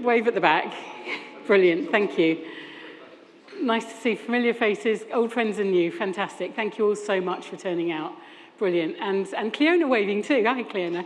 Wave at the back. Brilliant, thank you. Nice to see familiar faces, old friends and new. Fantastic. Thank you all so much for turning out. Brilliant. And Cleona waving too. Hi, Cleona.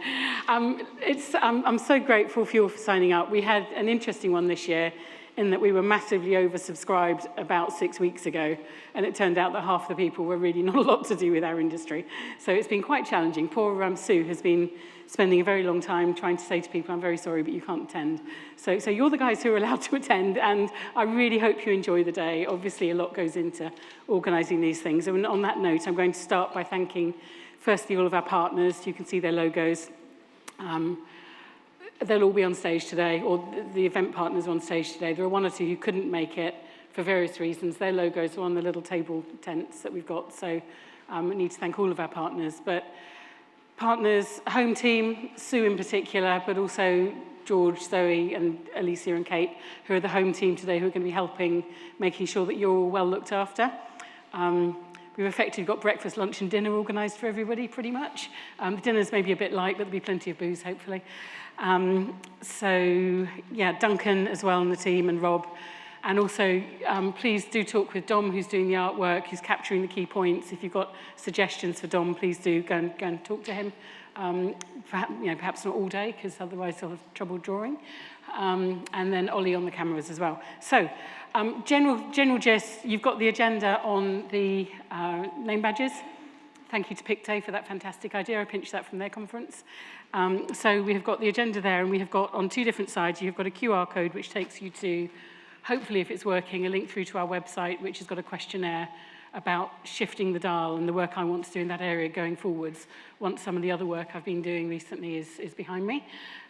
I'm so grateful for you all for signing up. We had an interesting one this year in that we were massively oversubscribed about 6 weeks ago, and it turned out that half the people were really not a lot to do with our industry. So it's been quite challenging. Poor Sue has been spending a very long time trying to say to people, I'm very sorry, but you can't attend. So you're the guys who are allowed to attend, and I really hope you enjoy the day. Obviously, a lot goes into organising these things. And on that note, I'm going to start by thanking, firstly, all of our partners. You can see their logos. They'll all be on stage today, or the event partners are on stage today. There are one or two who couldn't make it for various reasons. Their logos are on the little table tents that we've got, so I need to thank all of our partners. But partners, home team, Sue in particular, but also George, Zoe, and Alicia and Kate, who are the home team today, who are going to be helping, making sure that you're all well looked after. We've effectively got breakfast, lunch, and dinner organised for everybody, pretty much. The dinner's maybe a bit light, but there'll be plenty of booze, hopefully. Yeah, Duncan as well on the team, and Rob. And also, please do talk with Dom, who's doing the artwork, who's capturing the key points. If you've got suggestions for Dom, please do go and talk to him. Perhaps not all day, because otherwise he'll have trouble drawing. And then Ollie on the cameras as well. So, general gist, you've got the agenda on the name badges. Thank you to Pictet for that fantastic idea. I pinched that from their conference. So we have got the agenda there, and we have got on two different sides, you've got a QR code which takes you to, hopefully if it's working, a link through to our website, which has got a questionnaire about shifting the dial and the work I want to do in that area going forwards, once some of the other work I've been doing recently is behind me.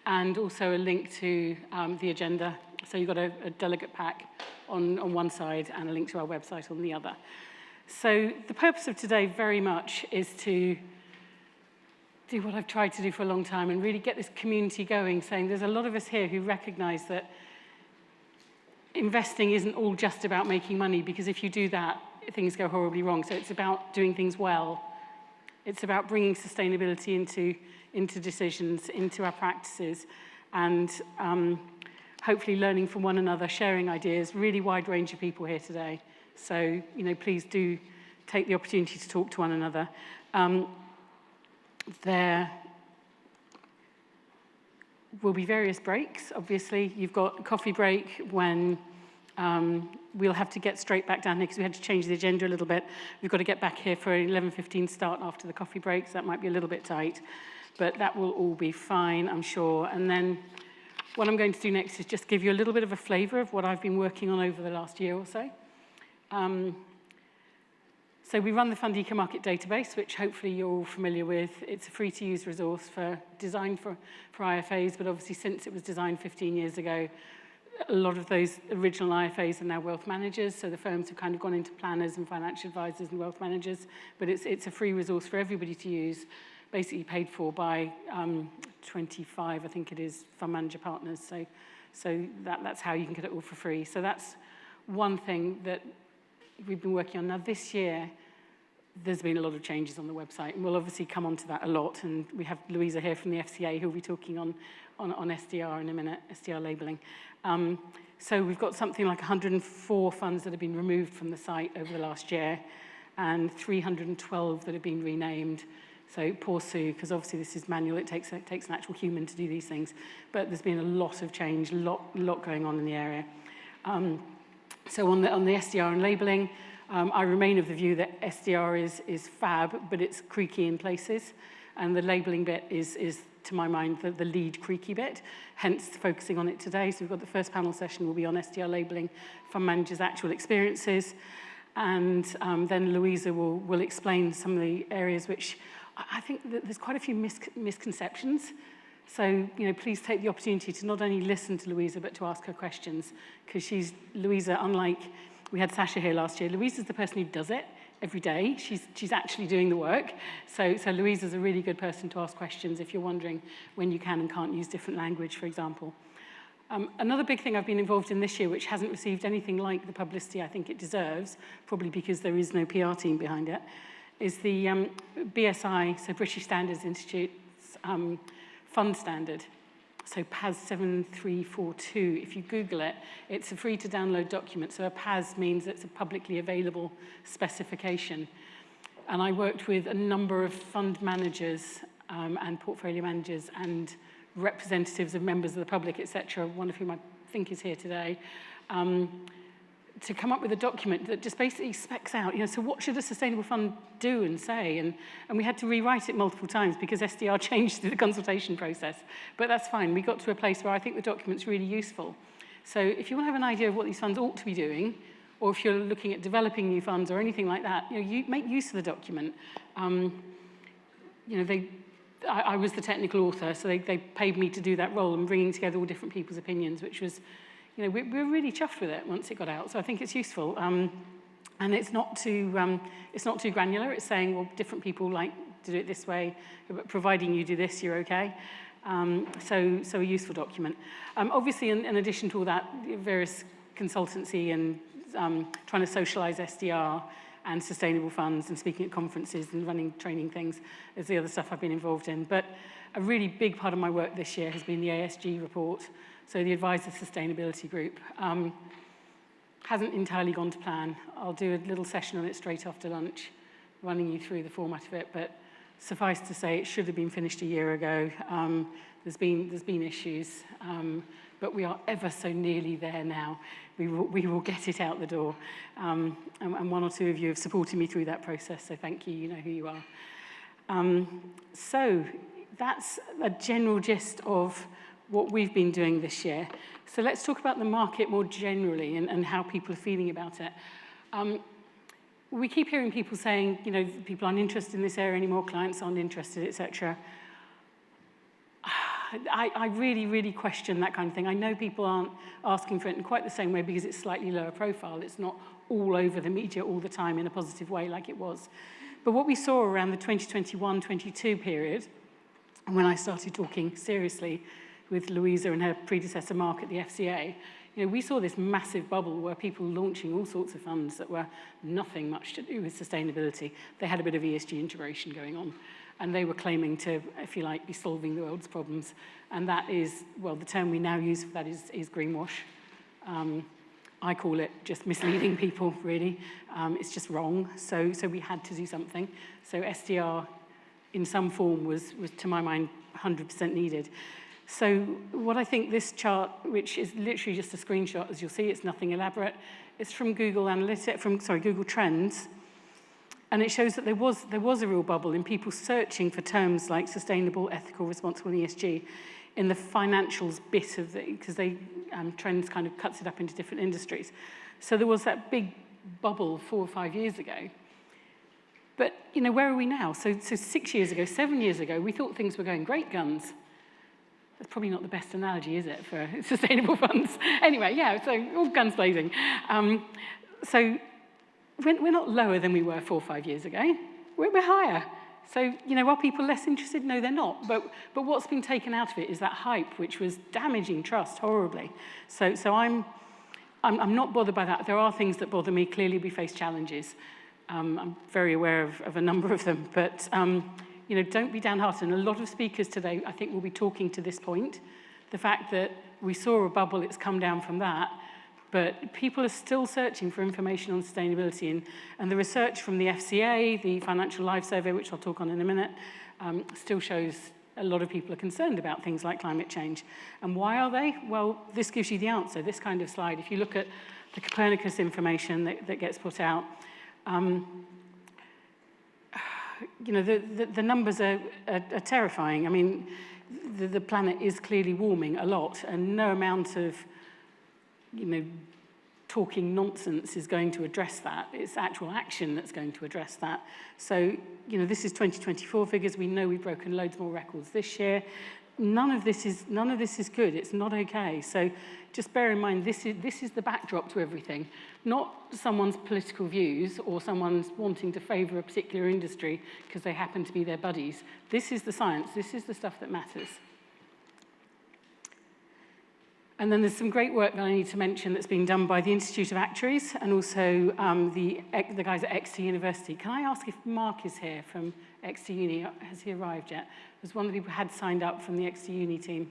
And also a link to the agenda. So you've got a delegate pack on one side and a link to our website on the other. So the purpose of today very much is to do what I've tried to do for a long time and really get this community going, saying there's a lot of us here who recognise that investing isn't all just about making money, because if you do that, things go horribly wrong. So it's about doing things well. It's about bringing sustainability into decisions, into our practices, and hopefully learning from one another, sharing ideas, really wide range of people here today. So, please do take the opportunity to talk to one another. There will be various breaks, obviously. You've got a coffee break when we'll have to get straight back down here because we had to change the agenda a little bit. We've got to get back here for an 11:15 start after the coffee break, so that might be a little bit tight. But that will all be fine, I'm sure. And then what I'm going to do next is just give you a little bit of a flavour of what I've been working on over the last year or so. So we run the Fund EcoMarket database, which hopefully you're all familiar with. It's a free-to-use resource designed for IFAs, but obviously since it was designed 15 years ago, a lot of those original IFAs are now wealth managers, so the firms have kind of gone into planners and financial advisors and wealth managers, but it's a free resource for everybody to use, basically paid for by 25, I think it is, fund manager partners, so that's how you can get it all for free. So that's one thing that we've been working on. Now this year, there's been a lot of changes on the website, and we'll obviously come on to that a lot, and we have Louisa here from the FCA who'll be talking on SDR in a minute, SDR labelling. So we've got something like 104 funds that have been removed from the site over the last year, and 312 that have been renamed. So poor Sue, because obviously this is manual, it takes an actual human to do these things, but there's been a lot of change, a lot going on in the area. So on the SDR and labelling, I remain of the view that SDR is fab, but it's creaky in places, and the labelling bit is to my mind, the lead creaky bit, hence focusing on it today. So we've got the first panel session will be on SDR labelling, fund managers' actual experiences, and then Louisa will explain some of the areas which I think that there's quite a few misconceptions. So, please take the opportunity to not only listen to Louisa, but to ask her questions, because Louisa, unlike, we had Sasha here last year, Louisa's the person who does it every day. She's actually doing the work. So Louisa's a really good person to ask questions if you're wondering when you can and can't use different language, for example. Another big thing I've been involved in this year, which hasn't received anything like the publicity I think it deserves, probably because there is no PR team behind it, is the BSI, so British Standards Institute's fund standard. So PAS 7342, if you Google it, it's a free to download document. So a PAS means it's a publicly available specification. And I worked with a number of fund managers and portfolio managers and representatives of members of the public, etc., one of whom I think is here today, to come up with a document that just basically specs out, so what should a sustainable fund do and say? And we had to rewrite it multiple times because SDR changed the consultation process. But that's fine. We got to a place where I think the document's really useful. So if you want to have an idea of what these funds ought to be doing, or if you're looking at developing new funds or anything like that, you make use of the document. I was the technical author, so they paid me to do that role and bringing together all different people's opinions, which was, we were really chuffed with it once it got out. So I think it's useful, and it's not too granular. It's saying, well, different people like to do it this way, but providing you do this, you're okay. So a useful document. Obviously, in addition to all that, various consultancy and trying to socialize SDR and sustainable funds and speaking at conferences and running training things is the other stuff I've been involved in. But a really big part of my work this year has been the ASG report, so the Advisor Sustainability Group. Hasn't entirely gone to plan. I'll do a little session on it straight after lunch, running you through the format of it, but suffice to say it should have been finished a year ago. There's been issues, but we are ever so nearly there now. We will get it out the door. And one or two of you have supported me through that process, so thank you, you know who you are. So that's a general gist of what we've been doing this year. So let's talk about the market more generally and how people are feeling about it. We keep hearing people saying, people aren't interested in this area anymore, clients aren't interested, etc. I really, really question that kind of thing. I know people aren't asking for it in quite the same way because it's slightly lower profile. It's not all over the media all the time in a positive way like it was. But what we saw around the 2021-22 period, when I started talking seriously with Louisa and her predecessor Mark at the FCA, we saw this massive bubble where people launching all sorts of funds that were nothing much to do with sustainability. They had a bit of ESG integration going on, and they were claiming to, if you like, be solving the world's problems. And that is, well, the term we now use for that is greenwash. I call it just misleading people, really. It's just wrong, so we had to do something. So SDR, in some form, was to my mind, 100% needed. So what I think this chart, which is literally just a screenshot, as you'll see, it's nothing elaborate, it's from Google Analytics, Google Trends, and it shows that there was a real bubble in people searching for terms like sustainable, ethical, responsible, and ESG in the financials bit of it, because Trends kind of cuts it up into different industries. So there was that big bubble 4 or 5 years ago. But, where are we now? So 6 years ago, 7 years ago, we thought things were going great guns. That's probably not the best analogy, is it, for sustainable funds? Anyway, yeah, so all guns blazing. So we're not lower than we were 4 or 5 years ago. We're higher. So, are people less interested? No, they're not. But what's been taken out of it is that hype, which was damaging trust horribly. So I'm not bothered by that. There are things that bother me. Clearly, we face challenges. I'm very aware of a number of them. But don't be downhearted. And a lot of speakers today, I think, will be talking to this point. The fact that we saw a bubble, it's come down from that. But people are still searching for information on sustainability. And the research from the FCA, the Financial Life Survey, which I'll talk on in a minute, still shows a lot of people are concerned about things like climate change. And why are they? Well, this gives you the answer, this kind of slide. If you look at the Copernicus information that gets put out, the numbers are terrifying. I mean, the planet is clearly warming a lot, and no amount of, talking nonsense is going to address that. It's actual action that's going to address that. So, this is 2024 figures. We know we've broken loads more records this year. None of this is good. It's not okay. So just bear in mind, this is the backdrop to everything. Not someone's political views or someone's wanting to favour a particular industry because they happen to be their buddies. This is the science. This is the stuff that matters. And then there's some great work that I need to mention that's been done by the Institute of Actuaries and also the guys at Exeter University. Can I ask if Mark is here from Exeter Uni? Has he arrived yet? There's one of the people who had signed up from the Exeter Uni team.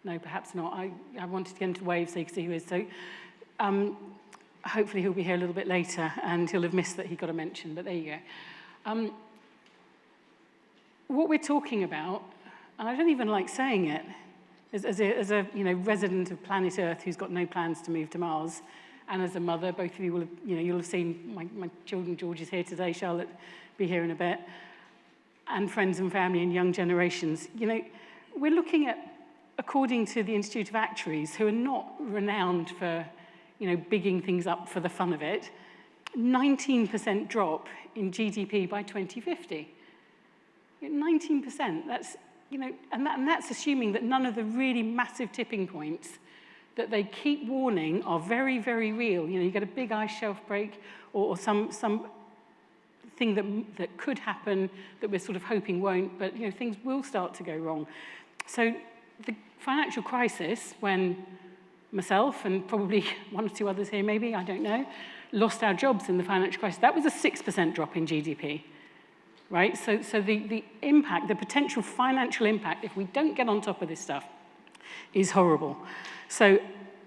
No, perhaps not. I wanted to get into Wave so you could see who he is. So hopefully he'll be here a little bit later and he'll have missed that he got a mention, but there you go. What we're talking about, and I don't even like saying it, as a resident of planet Earth who's got no plans to move to Mars, and as a mother, both of you will have, you'll have seen my children. George is here today, Charlotte will be here in a bit, and friends and family and young generations. We're looking at, according to the Institute of Actuaries, who are not renowned for, bigging things up for the fun of it, 19% drop in GDP by 2050. 19%, that's, and that's assuming that none of the really massive tipping points that they keep warning are very, very real. You get a big ice shelf break or some thing that could happen that we're sort of hoping won't, but things will start to go wrong. So the financial crisis, when myself and probably one or two others here maybe, I don't know, lost our jobs in the financial crisis, that was a 6% drop in GDP, right? So the impact, the potential financial impact, if we don't get on top of this stuff, is horrible. So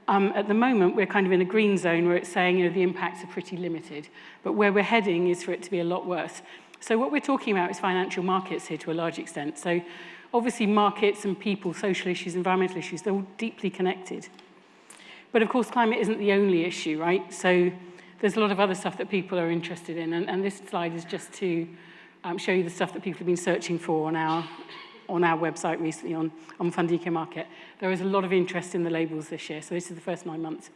at the moment, we're kind of in a green zone where it's saying, the impacts are pretty limited, but where we're heading is for it to be a lot worse. So what we're talking about is financial markets here to a large extent. So obviously markets and people, social issues, environmental issues, they're all deeply connected. But of course, climate isn't the only issue, right? So there's a lot of other stuff that people are interested in, and this slide is just to show you the stuff that people have been searching for on our website recently on Fund EcoMarket. There is a lot of interest in the labels this year, so this is the first 9 months.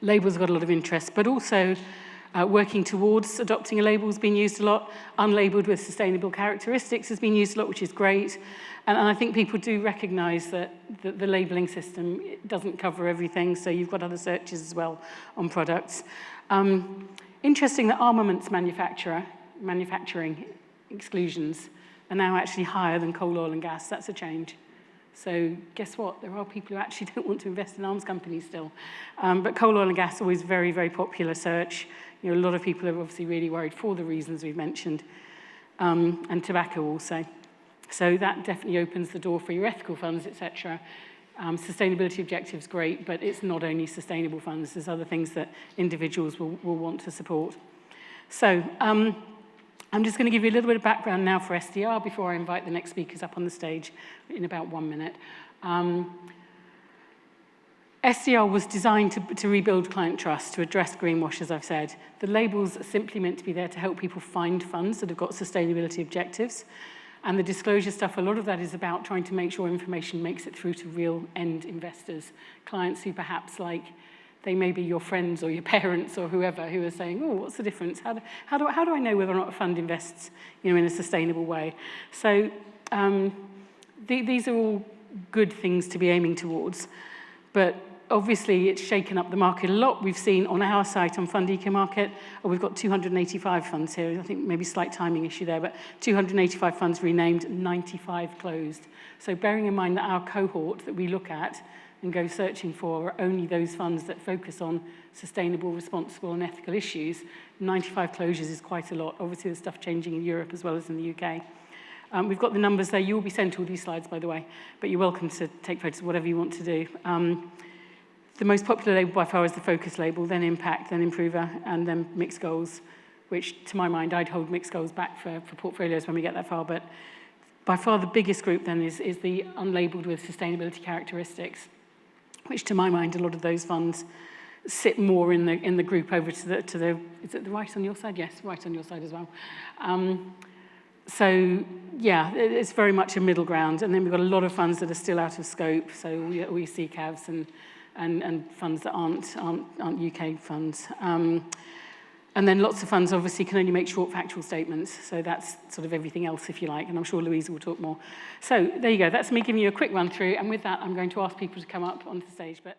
Labels got a lot of interest, but also working towards adopting a label has been used a lot. Unlabeled with sustainable characteristics has been used a lot, which is great. And I think people do recognise that the labelling system doesn't cover everything, so you've got other searches as well on products. Interesting that armaments manufacturing exclusions are now actually higher than coal, oil and gas. That's a change. So guess what? There are people who actually don't want to invest in arms companies still. But coal, oil and gas are always very, very popular search. A lot of people are obviously really worried for the reasons we've mentioned. And tobacco also. So that definitely opens the door for your ethical funds, etc. Sustainability objectives, great, but it's not only sustainable funds. There's other things that individuals will want to support. So I'm just going to give you a little bit of background now for SDR before I invite the next speakers up on the stage in about 1 minute. SDR was designed to rebuild client trust, to address greenwash, as I've said. The labels are simply meant to be there to help people find funds that have got sustainability objectives. And the disclosure stuff, a lot of that is about trying to make sure information makes it through to real end investors, clients who perhaps they may be your friends or your parents or whoever who are saying, oh, what's the difference? How do I know whether or not a fund invests in a sustainable way? So these are all good things to be aiming towards. But obviously, it's shaken up the market a lot. We've seen on our site, on Fund EcoMarket, we've got 285 funds here. I think maybe slight timing issue there, but 285 funds renamed, 95 closed. So bearing in mind that our cohort that we look at and go searching for are only those funds that focus on sustainable, responsible, and ethical issues, 95 closures is quite a lot. Obviously, there's stuff changing in Europe as well as in the UK. We've got the numbers there. You will be sent all these slides, by the way, but you're welcome to take photos of whatever you want to do. The most popular label by far is the Focus label, then Impact, then Improver, and then Mixed Goals, which, to my mind, I'd hold Mixed Goals back for portfolios when we get that far. But by far the biggest group then is the unlabeled with sustainability characteristics, which, to my mind, a lot of those funds sit more in the group over to the is it the right on your side? Yes, right on your side as well. So, yeah, it's very much a middle ground. And then we've got a lot of funds that are still out of scope, so all your CCAVs and funds that aren't UK funds. And then lots of funds obviously can only make short factual statements, so that's sort of everything else, if you like, and I'm sure Louise will talk more. So there you go, that's me giving you a quick run through, and with that I'm going to ask people to come up onto the stage. But